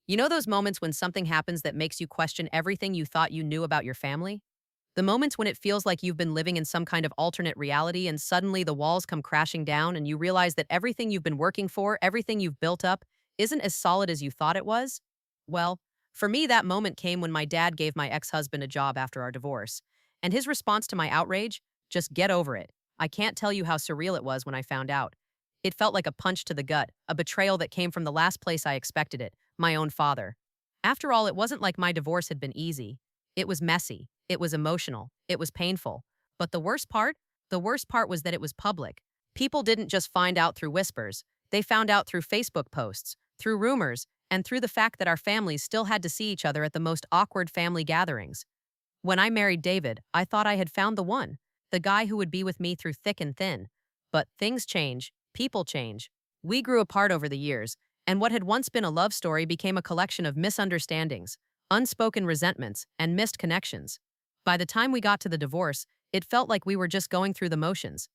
You know those moments when something happens that makes you question everything you thought you knew about your family? The moments when it feels like you've been living in some kind of alternate reality and suddenly the walls come crashing down and you realize that everything you've been working for, everything you've built up, isn't as solid as you thought it was? Well, for me, that moment came when my dad gave my ex-husband a job after our divorce. And his response to my outrage, just get over it. I can't tell you how surreal it was when I found out. It felt like a punch to the gut, a betrayal that came from the last place I expected it, my own father. After all, it wasn't like my divorce had been easy. It was messy. It was emotional. It was painful. But the worst part was that it was public. People didn't just find out through whispers. They found out through Facebook posts, through rumors, and through the fact that our families still had to see each other at the most awkward family gatherings. When I married David, I thought I had found the one, the guy who would be with me through thick and thin. But things change, people change. We grew apart over the years, and what had once been a love story became a collection of misunderstandings, unspoken resentments, and missed connections. By the time we got to the divorce, it felt like we were just going through the motions.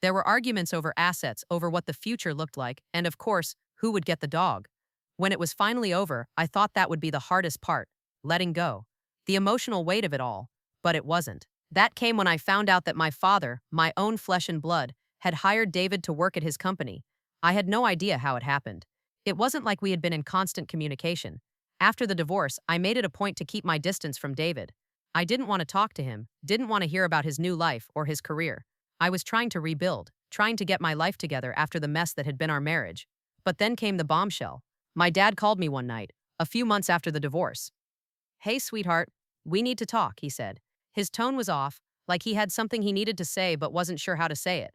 There were arguments over assets, over what the future looked like, and of course, who would get the dog. When it was finally over, I thought that would be the hardest part, letting go. The emotional weight of it all. But it wasn't. That came when I found out that my father, my own flesh and blood, had hired David to work at his company. I had no idea how it happened. It wasn't like we had been in constant communication. After the divorce, I made it a point to keep my distance from David. I didn't want to talk to him, didn't want to hear about his new life or his career. I was trying to rebuild, trying to get my life together after the mess that had been our marriage. But then came the bombshell. My dad called me one night, a few months after the divorce. Hey, sweetheart, we need to talk, he said. His tone was off, like he had something he needed to say but wasn't sure how to say it.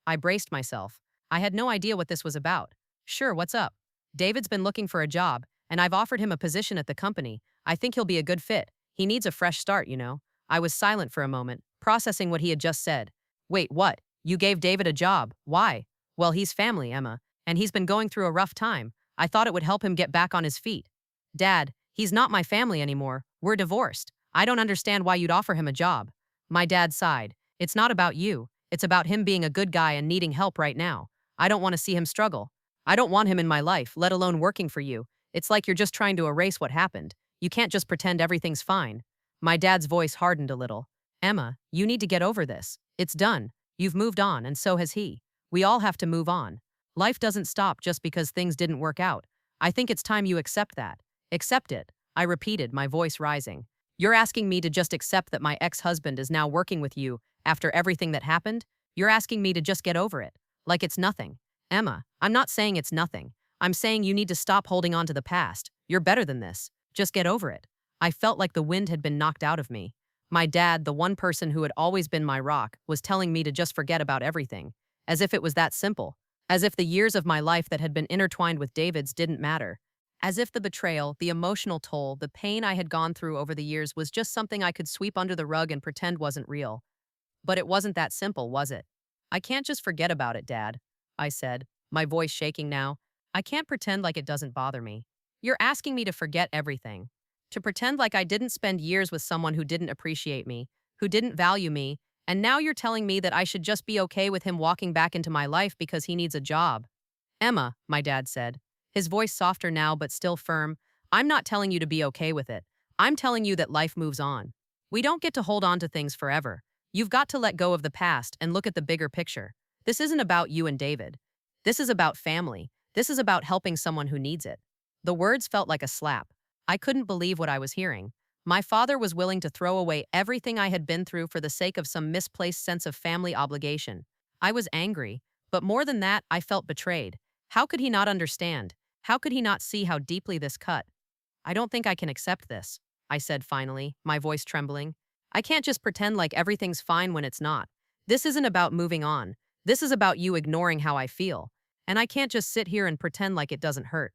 I braced myself. I had no idea what this was about. Sure, what's up? David's been looking for a job, and I've offered him a position at the company. I think he'll be a good fit. He needs a fresh start, you know. I was silent for a moment, processing what he had just said. Wait, what? You gave David a job. Why? Well, he's family, Emma, and he's been going through a rough time. I thought it would help him get back on his feet. Dad, he's not my family anymore. We're divorced. I don't understand why you'd offer him a job. My dad sighed. It's not about you. It's about him being a good guy and needing help right now. I don't want to see him struggle. I don't want him in my life, let alone working for you. It's like you're just trying to erase what happened. You can't just pretend everything's fine. My dad's voice hardened a little. Emma, you need to get over this. It's done. You've moved on, and so has he. We all have to move on. Life doesn't stop just because things didn't work out. I think it's time you accept that. Accept it, I repeated, my voice rising. You're asking me to just accept that my ex-husband is now working with you after everything that happened? You're asking me to just get over it, like it's nothing. Emma, I'm not saying it's nothing. I'm saying you need to stop holding on to the past. You're better than this. Just get over it. I felt like the wind had been knocked out of me. My dad, the one person who had always been my rock, was telling me to just forget about everything. As if it was that simple. As if the years of my life that had been intertwined with David's didn't matter. As if the betrayal, the emotional toll, the pain I had gone through over the years was just something I could sweep under the rug and pretend wasn't real. But it wasn't that simple, was it? I can't just forget about it, Dad, I said, my voice shaking now. I can't pretend like it doesn't bother me. You're asking me to forget everything. To pretend like I didn't spend years with someone who didn't appreciate me, who didn't value me, and now you're telling me that I should just be okay with him walking back into my life because he needs a job. Emma, my dad said, his voice softer now but still firm, I'm not telling you to be okay with it. I'm telling you that life moves on. We don't get to hold on to things forever. You've got to let go of the past and look at the bigger picture. This isn't about you and David. This is about family. This is about helping someone who needs it. The words felt like a slap. I couldn't believe what I was hearing. My father was willing to throw away everything I had been through for the sake of some misplaced sense of family obligation. I was angry, but more than that, I felt betrayed. How could he not understand? How could he not see how deeply this cut? I don't think I can accept this, I said finally, my voice trembling. I can't just pretend like everything's fine when it's not. This isn't about moving on. This is about you ignoring how I feel. And I can't just sit here and pretend like it doesn't hurt.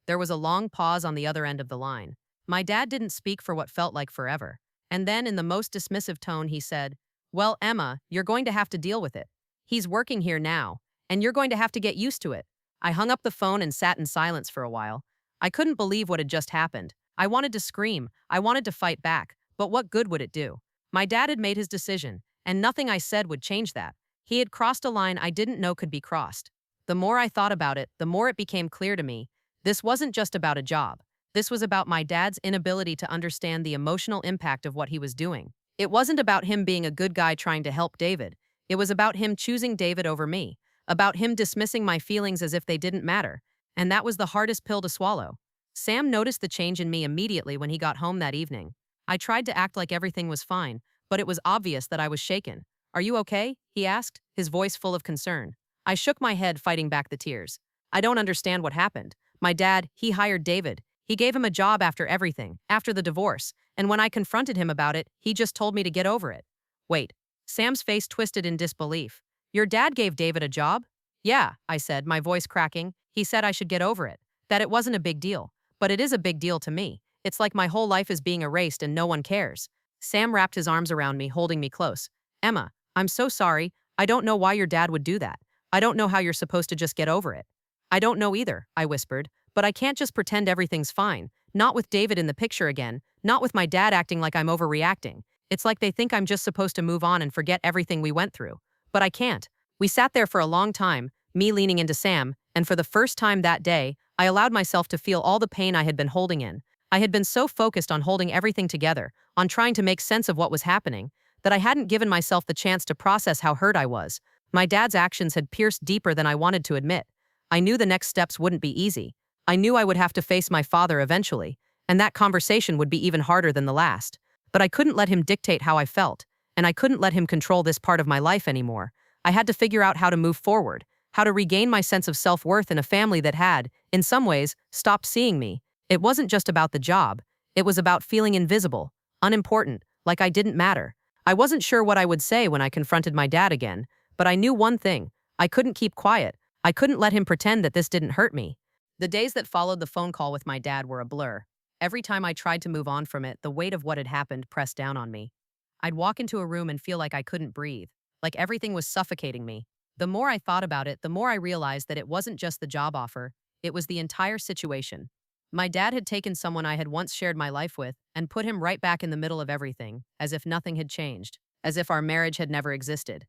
There was a long pause on the other end of the line. My dad didn't speak for what felt like forever. And then, in the most dismissive tone, he said, Well, Emma, you're going to have to deal with it. He's working here now, and you're going to have to get used to it. I hung up the phone and sat in silence for a while. I couldn't believe what had just happened. I wanted to scream. I wanted to fight back. But what good would it do? My dad had made his decision, and nothing I said would change that. He had crossed a line I didn't know could be crossed. The more I thought about it, the more it became clear to me. This wasn't just about a job. This was about my dad's inability to understand the emotional impact of what he was doing. It wasn't about him being a good guy trying to help David. It was about him choosing David over me, about him dismissing my feelings as if they didn't matter. And that was the hardest pill to swallow. Sam noticed the change in me immediately when he got home that evening. I tried to act like everything was fine, but it was obvious that I was shaken. "Are you okay?" he asked, his voice full of concern. I shook my head, fighting back the tears. "I don't understand what happened. My dad, he hired David. He gave him a job after everything, after the divorce, and when I confronted him about it, he just told me to get over it." "Wait." Sam's face twisted in disbelief. "Your dad gave David a job?" "Yeah," I said, my voice cracking. "He said I should get over it, that it wasn't a big deal. But it is a big deal to me. It's like my whole life is being erased and no one cares." Sam wrapped his arms around me, holding me close. "Emma, I'm so sorry. I don't know why your dad would do that. I don't know how you're supposed to just get over it." "I don't know either," I whispered, "but I can't just pretend everything's fine. Not with David in the picture again, not with my dad acting like I'm overreacting. It's like they think I'm just supposed to move on and forget everything we went through. But I can't." We sat there for a long time, me leaning into Sam, and for the first time that day, I allowed myself to feel all the pain I had been holding in. I had been so focused on holding everything together, on trying to make sense of what was happening, that I hadn't given myself the chance to process how hurt I was. My dad's actions had pierced deeper than I wanted to admit. I knew the next steps wouldn't be easy. I knew I would have to face my father eventually, and that conversation would be even harder than the last. But I couldn't let him dictate how I felt, and I couldn't let him control this part of my life anymore. I had to figure out how to move forward, how to regain my sense of self-worth in a family that had, in some ways, stopped seeing me. It wasn't just about the job. It was about feeling invisible, unimportant, like I didn't matter. I wasn't sure what I would say when I confronted my dad again, but I knew one thing. I couldn't keep quiet. I couldn't let him pretend that this didn't hurt me. The days that followed the phone call with my dad were a blur. Every time I tried to move on from it, the weight of what had happened pressed down on me. I'd walk into a room and feel like I couldn't breathe, like everything was suffocating me. The more I thought about it, the more I realized that it wasn't just the job offer, it was the entire situation. My dad had taken someone I had once shared my life with and put him right back in the middle of everything, as if nothing had changed, as if our marriage had never existed.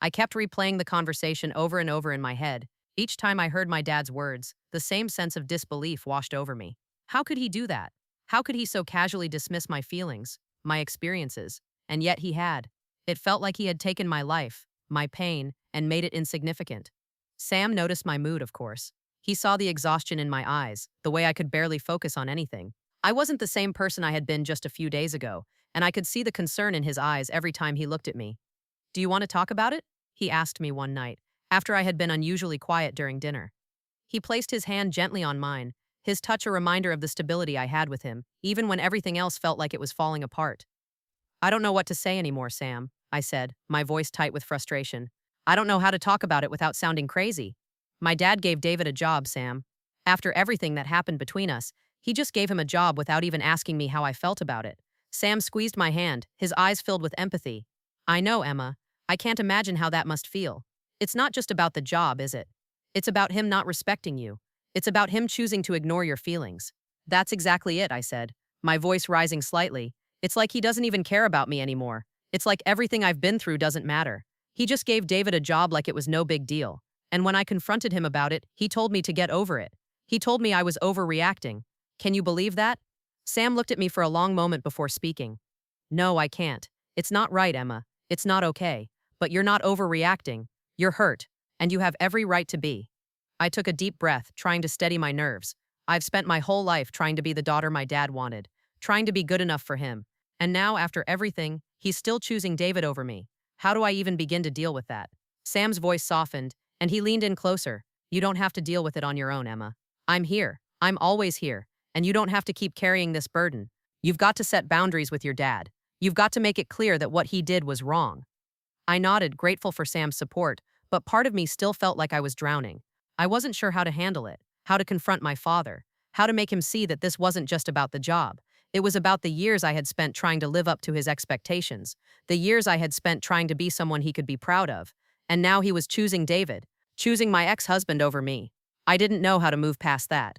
I kept replaying the conversation over and over in my head. Each time I heard my dad's words, the same sense of disbelief washed over me. How could he do that? How could he so casually dismiss my feelings, my experiences? And yet he had. It felt like he had taken my life, my pain, and made it insignificant. Sam noticed my mood, of course. He saw the exhaustion in my eyes, the way I could barely focus on anything. I wasn't the same person I had been just a few days ago, and I could see the concern in his eyes every time he looked at me. "Do you want to talk about it?" he asked me one night, after I had been unusually quiet during dinner. He placed his hand gently on mine, his touch a reminder of the stability I had with him, even when everything else felt like it was falling apart. "I don't know what to say anymore, Sam," I said, my voice tight with frustration. "I don't know how to talk about it without sounding crazy. My dad gave David a job, Sam. After everything that happened between us, he just gave him a job without even asking me how I felt about it." Sam squeezed my hand, his eyes filled with empathy. "I know, Emma. I can't imagine how that must feel. It's not just about the job, is it? It's about him not respecting you. It's about him choosing to ignore your feelings." "That's exactly it," I said, my voice rising slightly. "It's like he doesn't even care about me anymore. It's like everything I've been through doesn't matter. He just gave David a job like it was no big deal. And when I confronted him about it, he told me to get over it. He told me I was overreacting. Can you believe that?" Sam looked at me for a long moment before speaking. "No, I can't. It's not right, Emma. It's not okay. But you're not overreacting. You're hurt. And you have every right to be." I took a deep breath, trying to steady my nerves. I've spent my whole life trying to be the daughter my dad wanted, trying to be good enough for him. And now, after everything, he's still choosing David over me. How do I even begin to deal with that? Sam's voice softened, and he leaned in closer. "You don't have to deal with it on your own, Emma. I'm here. I'm always here. And you don't have to keep carrying this burden. You've got to set boundaries with your dad. You've got to make it clear that what he did was wrong." I nodded, grateful for Sam's support, but part of me still felt like I was drowning. I wasn't sure how to handle it, how to confront my father, how to make him see that this wasn't just about the job. It was about the years I had spent trying to live up to his expectations, the years I had spent trying to be someone he could be proud of. And now he was choosing David, choosing my ex-husband over me. I didn't know how to move past that.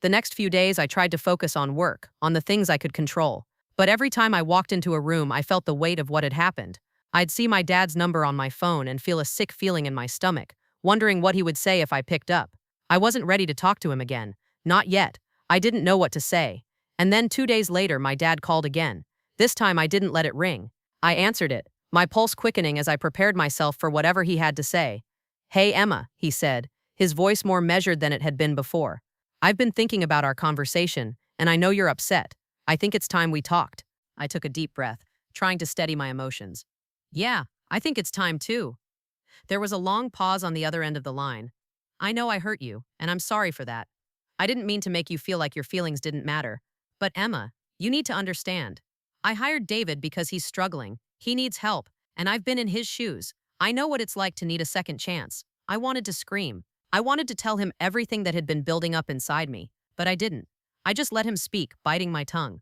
The next few days, I tried to focus on work, on the things I could control. But every time I walked into a room, I felt the weight of what had happened. I'd see my dad's number on my phone and feel a sick feeling in my stomach, wondering what he would say if I picked up. I wasn't ready to talk to him again. Not yet. I didn't know what to say. And then 2 days later, my dad called again. This time I didn't let it ring. I answered it, my pulse quickening as I prepared myself for whatever he had to say. "Hey, Emma," he said, his voice more measured than it had been before. "I've been thinking about our conversation, and I know you're upset. I think it's time we talked." I took a deep breath, trying to steady my emotions. "Yeah, I think it's time too." There was a long pause on the other end of the line. "I know I hurt you, and I'm sorry for that. I didn't mean to make you feel like your feelings didn't matter. But Emma, you need to understand. I hired David because he's struggling. He needs help, and I've been in his shoes. I know what it's like to need a second chance." I wanted to scream. I wanted to tell him everything that had been building up inside me, but I didn't. I just let him speak, biting my tongue.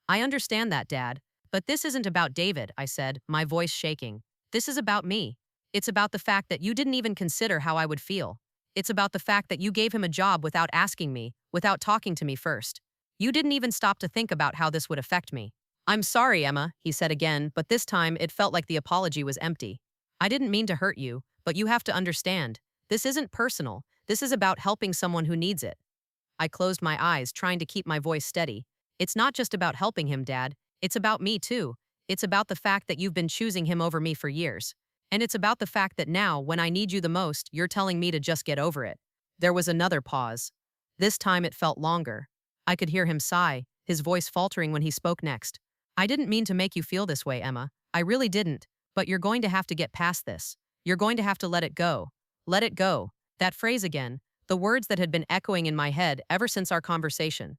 "I understand that, Dad, but this isn't about David," I said, my voice shaking. "This is about me. It's about the fact that you didn't even consider how I would feel. It's about the fact that you gave him a job without asking me, without talking to me first. You didn't even stop to think about how this would affect me." "I'm sorry, Emma," he said again, but this time it felt like the apology was empty. "I didn't mean to hurt you, but you have to understand. This isn't personal. This is about helping someone who needs it." I closed my eyes, trying to keep my voice steady. "It's not just about helping him, Dad. It's about me, too. It's about the fact that you've been choosing him over me for years. And it's about the fact that now, when I need you the most, you're telling me to just get over it." There was another pause. This time it felt longer. I could hear him sigh, his voice faltering when he spoke next. "I didn't mean to make you feel this way, Emma. I really didn't. But you're going to have to get past this. You're going to have to let it go. Let it go." That phrase again, the words that had been echoing in my head ever since our conversation.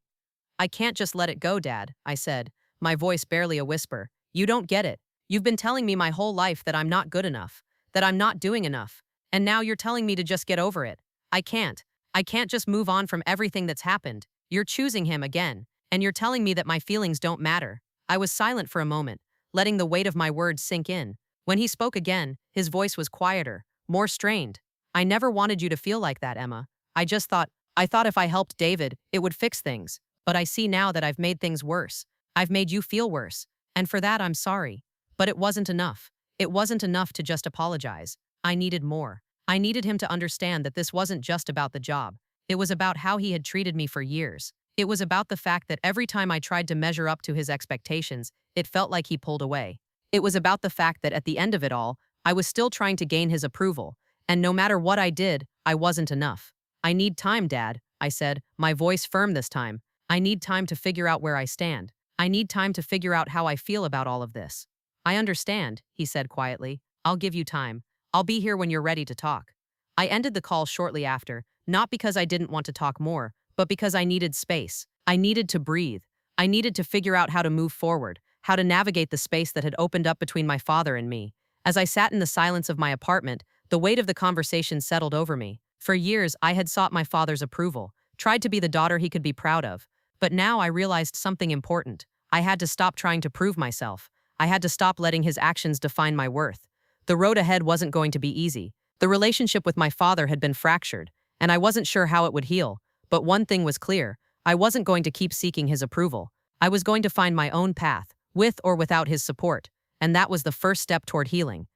"I can't just let it go, Dad," I said, my voice barely a whisper. "You don't get it. You've been telling me my whole life that I'm not good enough, that I'm not doing enough, and now you're telling me to just get over it. I can't. I can't just move on from everything that's happened. You're choosing him again, and you're telling me that my feelings don't matter." I was silent for a moment, letting the weight of my words sink in. When he spoke again, his voice was quieter, more strained. "I never wanted you to feel like that, Emma. I thought if I helped David, it would fix things. But I see now that I've made things worse. I've made you feel worse. And for that, I'm sorry. But it wasn't enough. It wasn't enough to just apologize. I needed more. I needed him to understand that this wasn't just about the job. It was about how he had treated me for years. It was about the fact that every time I tried to measure up to his expectations, it felt like he pulled away. It was about the fact that at the end of it all, I was still trying to gain his approval. And no matter what I did, I wasn't enough. "I need time, Dad," I said, my voice firm this time. "I need time to figure out where I stand. I need time to figure out how I feel about all of this." "I understand," he said quietly. "I'll give you time. I'll be here when you're ready to talk." I ended the call shortly after, not because I didn't want to talk more, but because I needed space. I needed to breathe. I needed to figure out how to move forward, how to navigate the space that had opened up between my father and me. As I sat in the silence of my apartment, the weight of the conversation settled over me. For years, I had sought my father's approval, tried to be the daughter he could be proud of. But now I realized something important. I had to stop trying to prove myself. I had to stop letting his actions define my worth. The road ahead wasn't going to be easy. The relationship with my father had been fractured, and I wasn't sure how it would heal. But one thing was clear. I wasn't going to keep seeking his approval. I was going to find my own path, with or without his support. And that was the first step toward healing.